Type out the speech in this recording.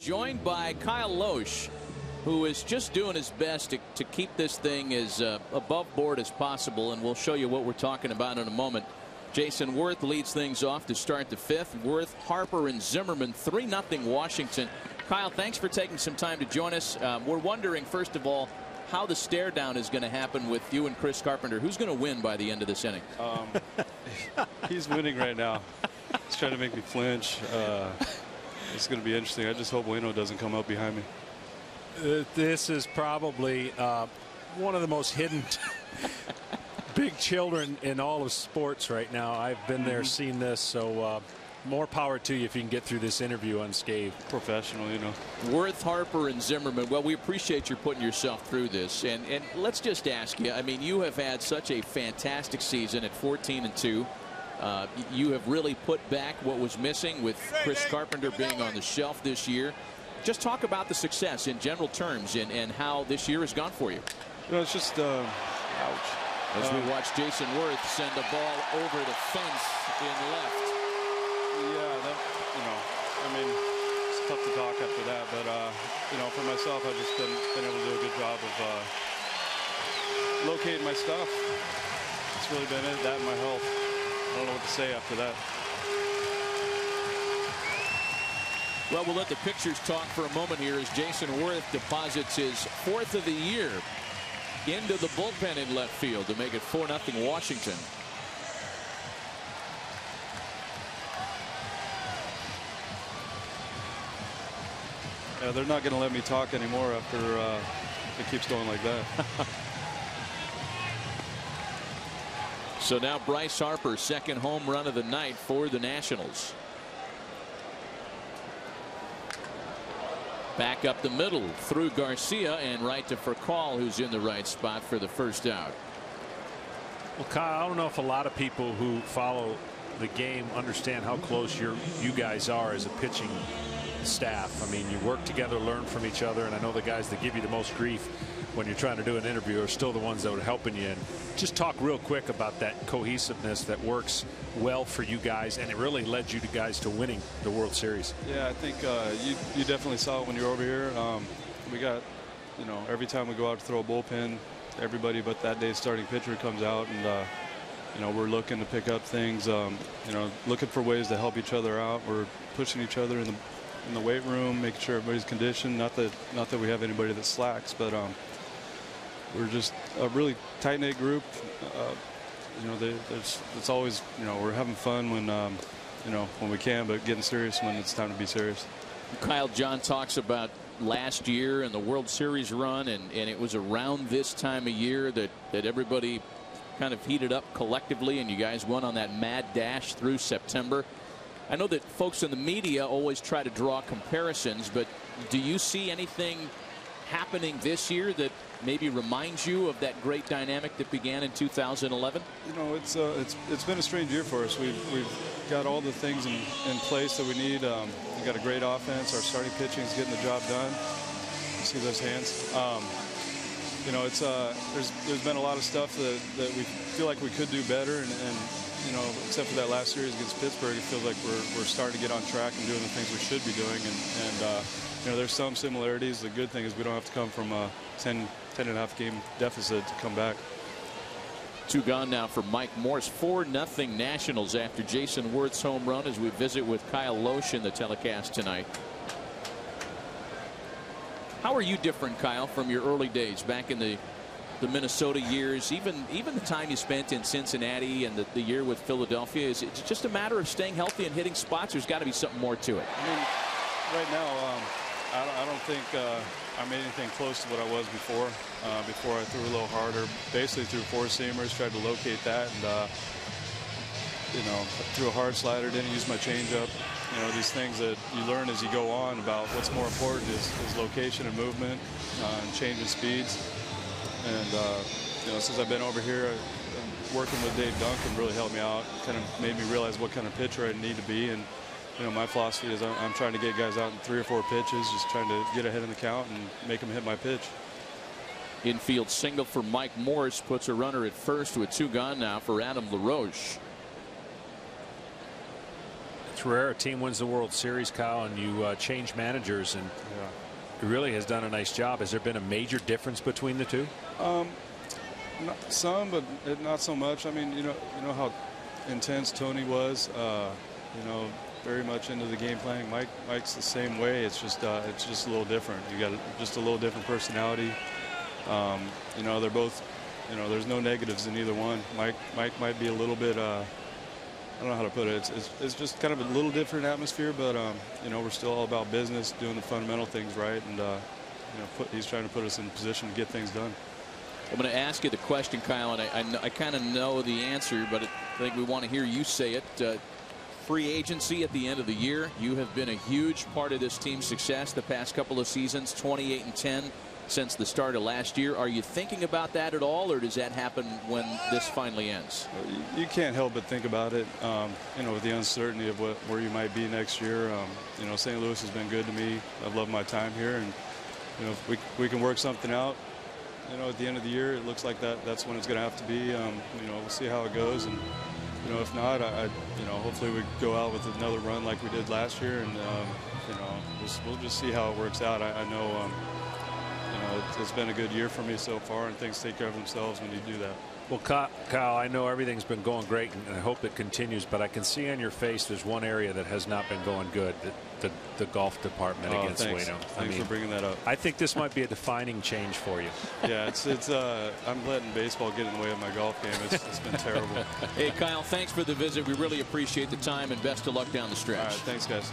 Joined by Kyle Lohse, who is just doing his best to keep this thing as above board as possible, and we'll show you what we're talking about in a moment. Jason Worth leads things off to start the fifth. Worth, Harper, and Zimmerman, 3-0 Washington. Kyle, thanks for taking some time to join us. We're wondering, first of all, how the stare down is going to happen with you and Chris Carpenter. Who's going to win by the end of this inning? He's winning right now. He's trying to make me flinch. It's going to be interesting. I just hope Waino doesn't come up behind me. This is probably one of the most hidden big children in all of sports right now. I've been there, seen this, so more power to you if you can get through this interview unscathed. Professional, you know. Worth, Harper, and Zimmerman. Well, we appreciate you putting yourself through this. And let's just ask you, I mean, you have had such a fantastic season at 14-2. You have really put back what was missing with Chris Carpenter being on the shelf this year. Just talk about the success in general terms and how this year has gone for you. You know, it's just, ouch. As we watch Jason Worth send the ball over the fence in left. Yeah, that, you know, I mean, it's tough to talk after that, but, you know, for myself, I've just been able to do a good job of locating my stuff. It's really been it, that and my health. I don't know what to say after that. Well, we'll let the pictures talk for a moment here as Jason Worth deposits his 4th of the year into the bullpen in left field to make it 4-0 Washington. Yeah, they're not going to let me talk anymore after it keeps going like that. So now Bryce Harper, second home run of the night for the Nationals. Back up the middle through Garcia and right to Furcal, who's in the right spot for the first out. Well, Kyle, I don't know if a lot of people who follow the game understand how close you guys are as a pitching staff. I mean, you work together, learn from each other, and I know the guys that give you the most grief when you're trying to do an interview are still the ones that are helping you. And just talk real quick about that cohesiveness that works well for you guys, and it really led you guys to winning the World Series. Yeah, I think you definitely saw it when you were over here. We got, you know, every time we go out to throw a bullpen, everybody but that day's starting pitcher comes out, and you know, we're looking to pick up things, you know, looking for ways to help each other out. We're pushing each other in the weight room, making sure everybody's conditioned. Not that we have anybody that slacks, but we're just a really tight-knit group. You know, it's always, you know, we're having fun when you know, when we can, but getting serious when it's time to be serious. Kyle, John talks about last year and the World Series run, and it was around this time of year that everybody kind of heated up collectively, and you guys went on that mad dash through September. I know that folks in the media always try to draw comparisons, but do you see anything happening this year that maybe reminds you of that great dynamic that began in 2011? You know, it's been a strange year for us. We've got all the things in place that we need. We got a great offense. Our starting pitching is getting the job done. You see those hands. You know, it's there's been a lot of stuff that we feel like we could do better, and you know, except for that last series against Pittsburgh, it feels like we're starting to get on track and doing the things we should be doing. And you know, there's some similarities. The good thing is we don't have to come from a 10.5 game deficit to come back. 2 gone now for Mike Morse. 4-0 Nationals after Jason Worth's home run, as we visit with Kyle Lohse in the telecast tonight. How are you different, Kyle, from your early days back in the Minnesota years, even the time you spent in Cincinnati and the year with Philadelphia? Is it just a matter of staying healthy and hitting spots? There's got to be something more to it. I mean, right now, I don't think I'm anything close to what I was before. Before I threw a little harder, basically threw 4-seamers, tried to locate that, and you know, threw a hard slider, didn't use my changeup. You know, these things that you learn as you go on about what's more important is location and movement, and changing speeds. And you know, since I've been over here, working with Dave Duncan really helped me out. Kind of made me realize what kind of pitcher I need to be. And you know, my philosophy is I'm trying to get guys out in 3 or 4 pitches, just trying to get ahead in the count and make them hit my pitch. Infield single for Mike Morse puts a runner at first with 2 gone now for Adam LaRoche. It's rare a team wins the World Series, Kyle, and you change managers, and he really has done a nice job. Has there been a major difference between the two? Some, but not so much. I mean, you know how intense Tony was. You know, very much into the game planning. Mike's the same way. It's just a little different. You got just a little different personality. You know, they're both. You know, there's no negatives in either one. Mike might be a little bit. I don't know how to put it. It's just kind of a little different atmosphere, but you know, we're still all about business, doing the fundamental things right, and you know, he's trying to put us in position to get things done. I'm going to ask you the question, Kyle, and I kind of know the answer, but I think we want to hear you say it. Free agency at the end of the year. You have been a huge part of this team's success the past couple of seasons, 28-10 since the start of last year. Are you thinking about that at all, or does that happen when this finally ends? You can't help but think about it. You know, with the uncertainty of where you might be next year. You know, St. Louis has been good to me. I've loved my time here, and you know, if we can work something out, you know, at the end of the year, it looks like that's when it's going to have to be. You know, we'll see how it goes, and you know, if not, you know, hopefully we go out with another run like we did last year, and you know, we'll just see how it works out. I know. You know, it's been a good year for me so far, and things take care of themselves when you do that. Well, Kyle, I know everything's been going great, and I hope it continues, but I can see on your face there's one area that has not been going good, the golf department against thanks. Waino. Thanks for bringing that up. I think this might be a defining change for you. Yeah, I'm letting baseball get in the way of my golf game. It's been terrible. Hey, Kyle, thanks for the visit. We really appreciate the time, and best of luck down the stretch. All right, thanks, guys.